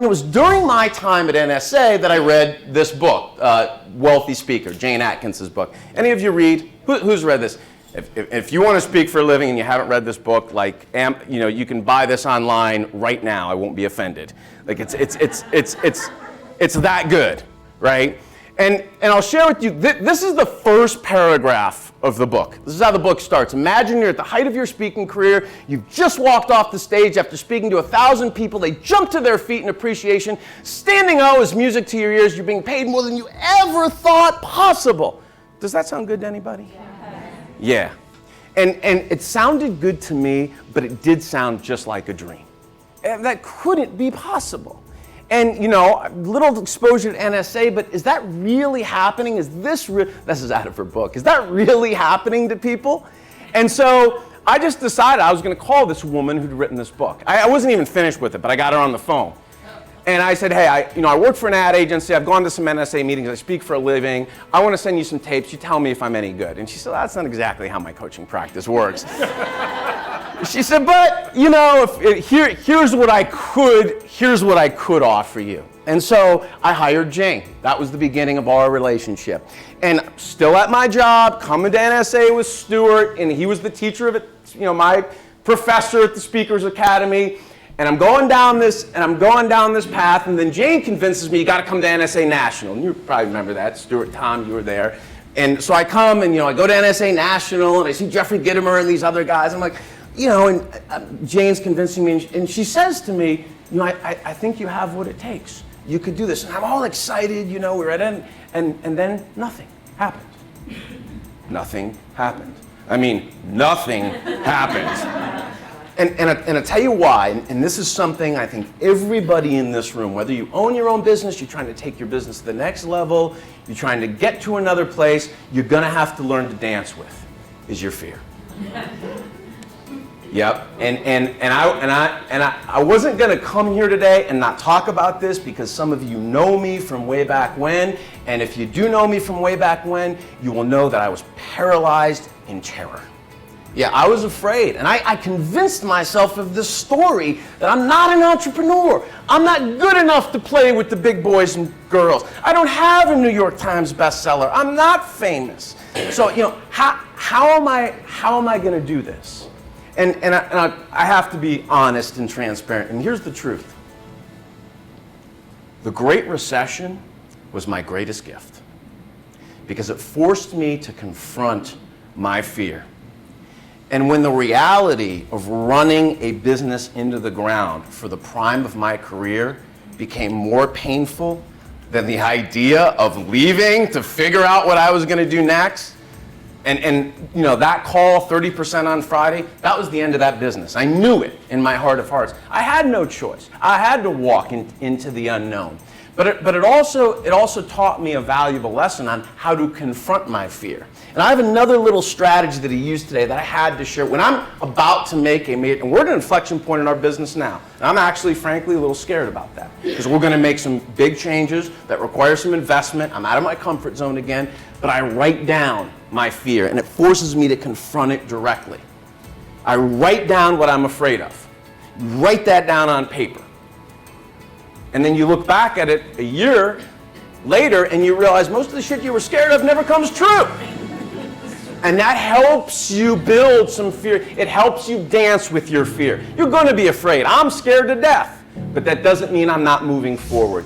It was during my time at NSA that I read this book, Wealthy Speaker, Jane Atkins's book. Any of you read? Who's read this? If you want to speak for a living and you haven't read this book, like, you can buy this online right now. I won't be offended. Like, it's that good, right? And I'll share with you, this is the first paragraph of the book. This is how the book starts. Imagine you're at the height of your speaking career. You've just walked off the stage after speaking to 1,000 people. They jump to their feet in appreciation. Standing O is music to your ears. You're being paid more than you ever thought possible. Does that sound good to anybody? Yeah. And it sounded good to me, but it did sound just like a dream. And that couldn't be possible. And, little exposure to NSA, but is that really happening? This is out of her book. Is that really happening to people? And so I just decided I was going to call this woman who'd written this book. I wasn't even finished with it, but I got her on the phone. And I said, hey, I work for an ad agency. I've gone to some NSA meetings. I speak for a living. I want to send you some tapes. You tell me if I'm any good. And she said, that's not exactly how my coaching practice works. She said, but, here's what I could offer you. And so I hired Jane. That was the beginning of our relationship. And still at my job, coming to NSA with Stuart, and he was the teacher of it, my professor at the Speakers Academy. And I'm going down this path, and then Jane convinces me, you got to come to NSA National. And you probably remember that, Stuart, Tom, you were there. And so I come, and I go to NSA National, and I see Jeffrey Gitomer and these other guys. I'm like, and Jane's convincing me, and she says to me, I think you have what it takes. You could do this. And I'm all excited, we're at it, and then nothing happened. Nothing happened. I mean, nothing happened. And I tell you why, and this is something I think everybody in this room, whether you own your own business, you're trying to take your business to the next level, you're trying to get to another place, you're going to have to learn to dance with, is your fear. Yep, and I wasn't going to come here today and not talk about this because some of you know me from way back when, and if you do know me from way back when, you will know that I was paralyzed in terror. Yeah, I was afraid, and I convinced myself of this story that I'm not an entrepreneur. I'm not good enough to play with the big boys and girls. I don't have a New York Times bestseller. I'm not famous. So, how am I going to do this? And I have to be honest and transparent, and here's the truth. The Great Recession was my greatest gift because it forced me to confront my fear. And when the reality of running a business into the ground for the prime of my career became more painful than the idea of leaving to figure out what I was going to do next, and that call, 30% on Friday, that was the end of that business. I knew it in my heart of hearts. I had no choice. I had to walk into the unknown. But it also taught me a valuable lesson on how to confront my fear. And I have another little strategy that he used today that I had to share. When I'm about to make and we're at an inflection point in our business now, and I'm actually, frankly, a little scared about that because we're going to make some big changes that require some investment. I'm out of my comfort zone again, but I write down my fear, and it forces me to confront it directly. I write down what I'm afraid of. Write that down on paper. And then you look back at it a year later and you realize most of the shit you were scared of never comes true. And that helps you build some fear. It helps you dance with your fear. You're going to be afraid. I'm scared to death. But that doesn't mean I'm not moving forward.